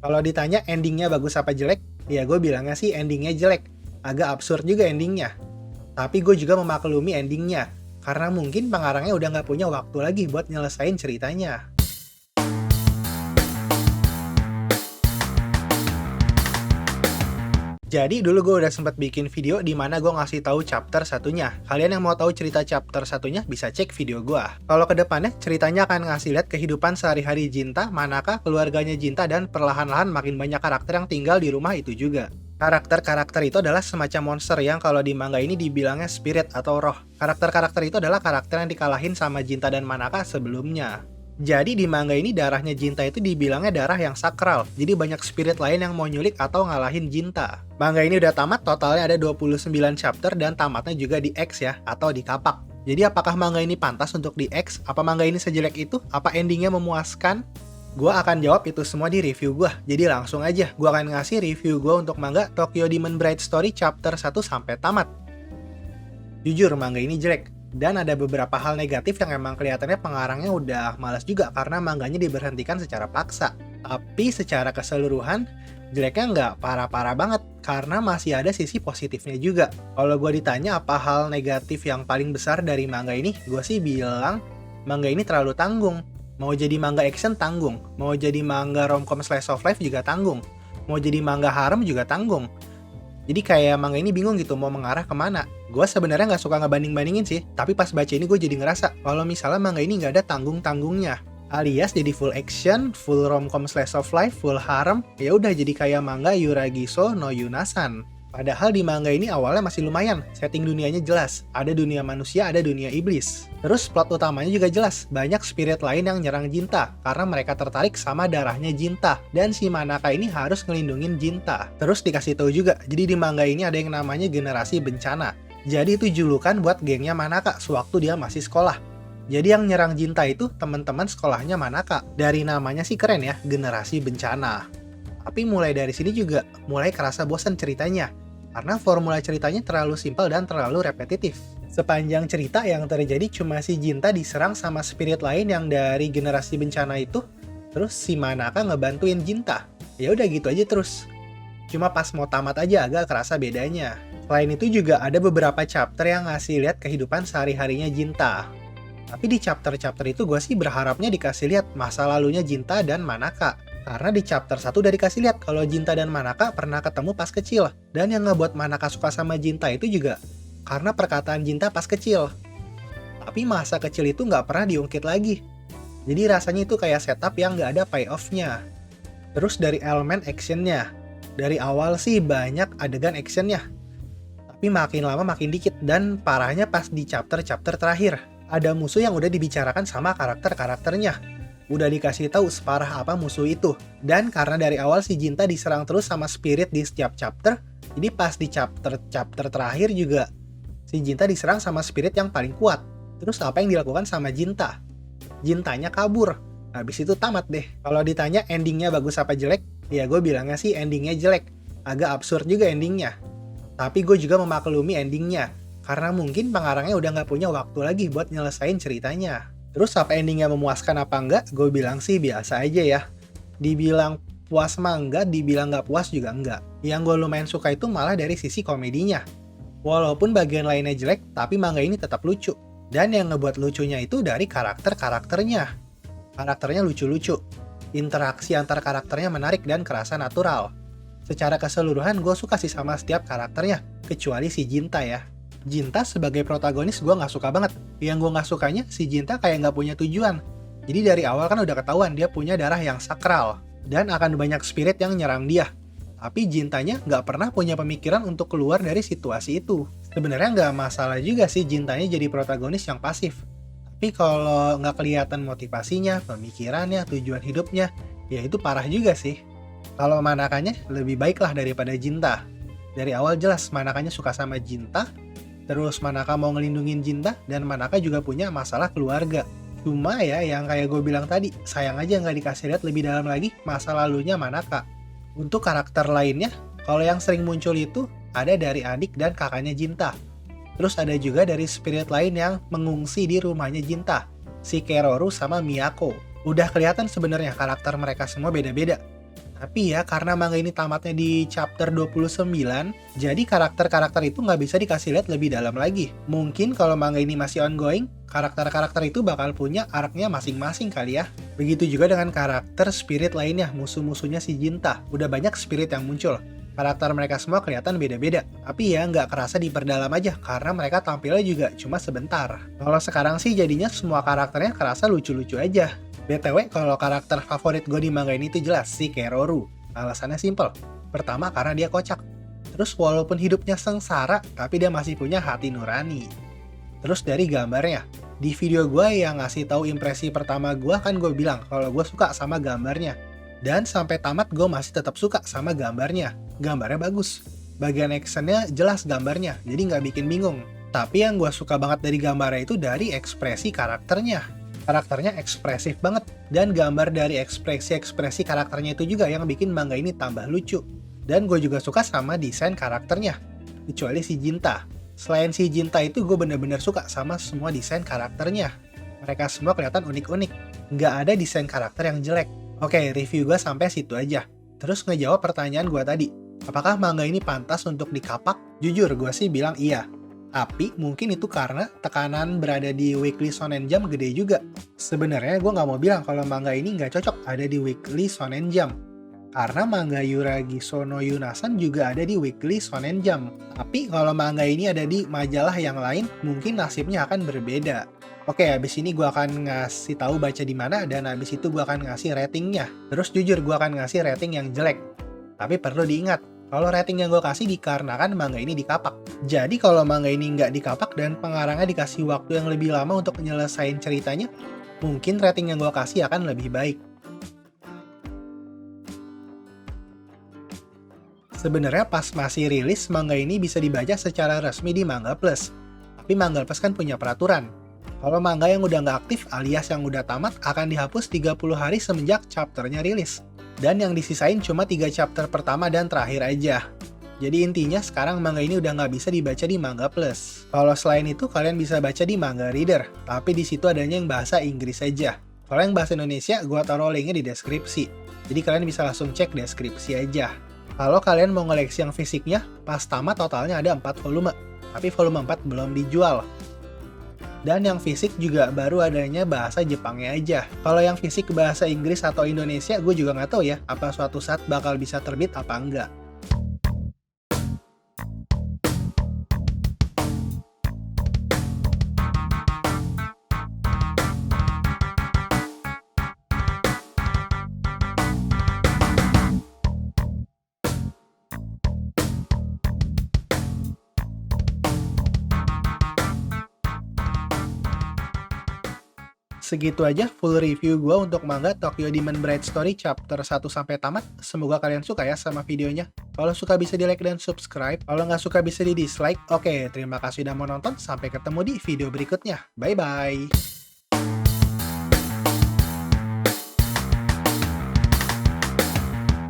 Kalau ditanya endingnya bagus apa jelek, ya gue bilangnya sih endingnya jelek. Agak absurd juga endingnya. Tapi gue juga memaklumi endingnya. Karena mungkin pengarangnya udah nggak punya waktu lagi buat nyelesain ceritanya. Jadi dulu gue udah sempat bikin video di mana gue ngasih tahu chapter satunya. Kalian yang mau tahu cerita chapter satunya bisa cek video gue. Kalau kedepannya ceritanya akan ngasih lihat kehidupan sehari-hari Jinta, Manaka, keluarganya Jinta, dan perlahan-lahan makin banyak karakter yang tinggal di rumah itu juga. Karakter-karakter itu adalah semacam monster yang kalau di manga ini dibilangnya spirit atau roh. Karakter-karakter itu adalah karakter yang dikalahin sama Jinta dan Manaka sebelumnya. Jadi di manga ini darahnya Jinta itu dibilangnya darah yang sakral. Jadi banyak spirit lain yang mau nyulik atau ngalahin Jinta. Manga ini udah tamat, totalnya ada 29 chapter dan tamatnya juga di X ya, atau di kapak. Jadi apakah manga ini pantas untuk di X? Apa manga ini sejelek itu? Apa endingnya memuaskan? Gua akan jawab itu semua di review gua. Jadi langsung aja, gua akan ngasih review gua untuk manga Tokyo Demon Bride Story chapter 1 sampai tamat. Jujur, manga ini jelek. Dan ada beberapa hal negatif yang emang kelihatannya pengarangnya udah malas juga karena mangganya diberhentikan secara paksa. Tapi secara keseluruhan, jeleknya nggak parah-parah banget karena masih ada sisi positifnya juga. Kalau gue ditanya apa hal negatif yang paling besar dari manga ini, gue sih bilang manga ini terlalu tanggung. Mau jadi manga action tanggung, mau jadi manga romcom slice of life juga tanggung, mau jadi manga harem juga tanggung. Jadi kayak manga ini bingung gitu mau mengarah kemana. Gue sebenarnya nggak suka ngebanding-bandingin sih, tapi pas baca ini gue jadi ngerasa kalau misalnya manga ini nggak ada tanggung-tanggungnya. Alias jadi full action, full romcom slice of life, full harem, ya udah jadi kayak manga Yuragiso no Yunasan. Padahal di manga ini awalnya masih lumayan, setting dunianya jelas, ada dunia manusia, ada dunia iblis. Terus plot utamanya juga jelas, banyak spirit lain yang nyerang Jinta, karena mereka tertarik sama darahnya Jinta, dan si Manaka ini harus ngelindungin Jinta. Terus dikasih tahu juga, jadi di manga ini ada yang namanya generasi bencana. Jadi itu julukan buat gengnya Manaka sewaktu dia masih sekolah. Jadi yang nyerang Jinta itu teman-teman sekolahnya Manaka. Dari namanya sih keren ya, generasi bencana. Tapi mulai dari sini juga mulai kerasa bosan ceritanya. Karena formula ceritanya terlalu simpel dan terlalu repetitif. Sepanjang cerita yang terjadi cuma si Jinta diserang sama spirit lain yang dari generasi bencana itu, terus si Manaka ngebantuin Jinta. Ya udah gitu aja terus. Cuma pas mau tamat aja agak kerasa bedanya. Selain itu juga ada beberapa chapter yang ngasih lihat kehidupan sehari-harinya Jinta. Tapi di chapter-chapter itu gue sih berharapnya dikasih lihat masa lalunya Jinta dan Manaka. Karena di chapter 1 udah dikasih lihat kalau Jinta dan Manaka pernah ketemu pas kecil. Dan yang ngebuat Manaka suka sama Jinta itu juga karena perkataan Jinta pas kecil. Tapi masa kecil itu nggak pernah diungkit lagi. Jadi rasanya itu kayak setup yang nggak ada payoff-nya. Terus dari elemen actionnya. Dari awal sih banyak adegan actionnya. Tapi makin lama makin dikit. Dan parahnya pas di chapter-chapter terakhir. Ada musuh yang udah dibicarakan sama karakter-karakternya. Udah dikasih tahu separah apa musuh itu. Dan karena dari awal si Jinta diserang terus sama spirit di setiap chapter, jadi pas di chapter terakhir juga si Jinta diserang sama spirit yang paling kuat. Terus apa yang dilakukan sama Jinta? Jintanya kabur. Habis itu tamat deh. Kalau ditanya endingnya bagus apa jelek, ya gue bilangnya sih endingnya jelek. Agak absurd juga endingnya. Tapi gue juga memaklumi endingnya. Karena mungkin pengarangnya udah nggak punya waktu lagi buat nyelesain ceritanya. Terus apa endingnya memuaskan apa enggak? Gue bilang sih biasa aja ya. Dibilang puas mah enggak, dibilang nggak puas juga enggak. Yang gue lumayan suka itu malah dari sisi komedinya. Walaupun bagian lainnya jelek, tapi manga ini tetap lucu. Dan yang ngebuat lucunya itu dari karakter-karakternya. Karakternya lucu-lucu. Interaksi antar karakternya menarik dan kerasa natural. Secara keseluruhan gue suka sih sama setiap karakternya. Kecuali si Jinta ya. Jinta sebagai protagonis gue nggak suka banget. Yang gue nggak sukanya, si Jinta kayak nggak punya tujuan. Jadi dari awal kan udah ketahuan dia punya darah yang sakral. Dan akan banyak spirit yang nyerang dia. Tapi Jintanya nggak pernah punya pemikiran untuk keluar dari situasi itu. Sebenarnya nggak masalah juga sih Jintanya jadi protagonis yang pasif. Tapi kalau nggak kelihatan motivasinya, pemikirannya, tujuan hidupnya, ya itu parah juga sih. Kalau Manakanya lebih baik lah daripada Jinta. Dari awal jelas Manakanya suka sama Jinta, terus Manaka mau ngelindungin Jinta, dan Manaka juga punya masalah keluarga. Cuma ya, yang kayak gue bilang tadi, sayang aja nggak dikasih lihat lebih dalam lagi masa lalunya Manaka. Untuk karakter lainnya, kalau yang sering muncul itu ada dari adik dan kakaknya Jinta. Terus ada juga dari spirit lain yang mengungsi di rumahnya Jinta, si Keroru sama Miyako. Udah kelihatan sebenarnya karakter mereka semua beda-beda. Tapi ya, karena manga ini tamatnya di chapter 29, jadi karakter-karakter itu nggak bisa dikasih lihat lebih dalam lagi. Mungkin kalau manga ini masih ongoing, karakter-karakter itu bakal punya arc-nya masing-masing kali ya. Begitu juga dengan karakter spirit lainnya, musuh-musuhnya si Jinta. Udah banyak spirit yang muncul. Karakter mereka semua kelihatan beda-beda. Tapi ya nggak kerasa diperdalam aja, karena mereka tampilnya juga cuma sebentar. Kalau sekarang sih jadinya semua karakternya kerasa lucu-lucu aja. BTW, kalau karakter favorit gue di manga ini tuh jelas si Keroru. Alasannya simple. Pertama, karena dia kocak. Terus walaupun hidupnya sengsara, tapi dia masih punya hati nurani. Terus dari gambarnya. Di video gue yang ngasih tahu impresi pertama gue kan gue bilang kalau gue suka sama gambarnya. Dan sampai tamat gue masih tetap suka sama gambarnya. Gambarnya bagus. Bagian actionnya jelas gambarnya, jadi nggak bikin bingung. Tapi yang gue suka banget dari gambarnya itu dari ekspresi karakternya. Karakternya ekspresif banget, dan gambar dari ekspresi-ekspresi karakternya itu juga yang bikin manga ini tambah lucu. Dan gue juga suka sama desain karakternya, kecuali si Jinta. Selain si Jinta itu gue bener-bener suka sama semua desain karakternya. Mereka semua kelihatan unik-unik, nggak ada desain karakter yang jelek. Oke, review gue sampai situ aja. Terus ngejawab pertanyaan gue tadi, apakah manga ini pantas untuk dikapak? Jujur, gue sih bilang iya. Tapi mungkin itu karena tekanan berada di Weekly Shonen Jump gede juga. Sebenarnya gue nggak mau bilang kalau manga ini nggak cocok ada di Weekly Shonen Jump. Karena manga Yuragi Sono Yunasan juga ada di Weekly Shonen Jump. Tapi kalau manga ini ada di majalah yang lain, mungkin nasibnya akan berbeda. Oke, habis ini gue akan ngasih tahu baca di mana, dan habis itu gue akan ngasih ratingnya. Terus jujur gue akan ngasih rating yang jelek. Tapi perlu diingat, kalau rating yang gue kasih dikarenakan manga ini dikapak. Jadi kalau manga ini nggak dikapak dan pengarangnya dikasih waktu yang lebih lama untuk nyelesain ceritanya, mungkin rating yang gue kasih akan lebih baik. Sebenarnya pas masih rilis, manga ini bisa dibaca secara resmi di Manga Plus. Tapi Manga Plus kan punya peraturan. Kalau manga yang udah nggak aktif alias yang udah tamat akan dihapus 30 hari semenjak chapternya rilis. Dan yang disisain cuma 3 chapter pertama dan terakhir aja. Jadi intinya sekarang manga ini udah nggak bisa dibaca di Manga Plus. Kalau selain itu kalian bisa baca di Manga Reader, tapi di situ adanya yang bahasa Inggris aja. Kalau yang bahasa Indonesia, gua taruh linknya di deskripsi. Jadi kalian bisa langsung cek deskripsi aja. Kalau kalian mau ngoleksi yang fisiknya, pas tamat totalnya ada 4 volume. Tapi volume 4 belum dijual. Dan yang fisik juga baru adanya bahasa Jepangnya aja. Kalau yang fisik bahasa Inggris atau Indonesia, gue juga nggak tahu ya, apa suatu saat bakal bisa terbit apa enggak. Segitu aja full review gue untuk manga Tokyo Demon Bride Story chapter 1 sampai tamat. Semoga kalian suka ya sama videonya. Kalau suka bisa di like dan subscribe. Kalau nggak suka bisa di dislike. Oke, terima kasih udah mau nonton. Sampai ketemu di video berikutnya. Bye-bye.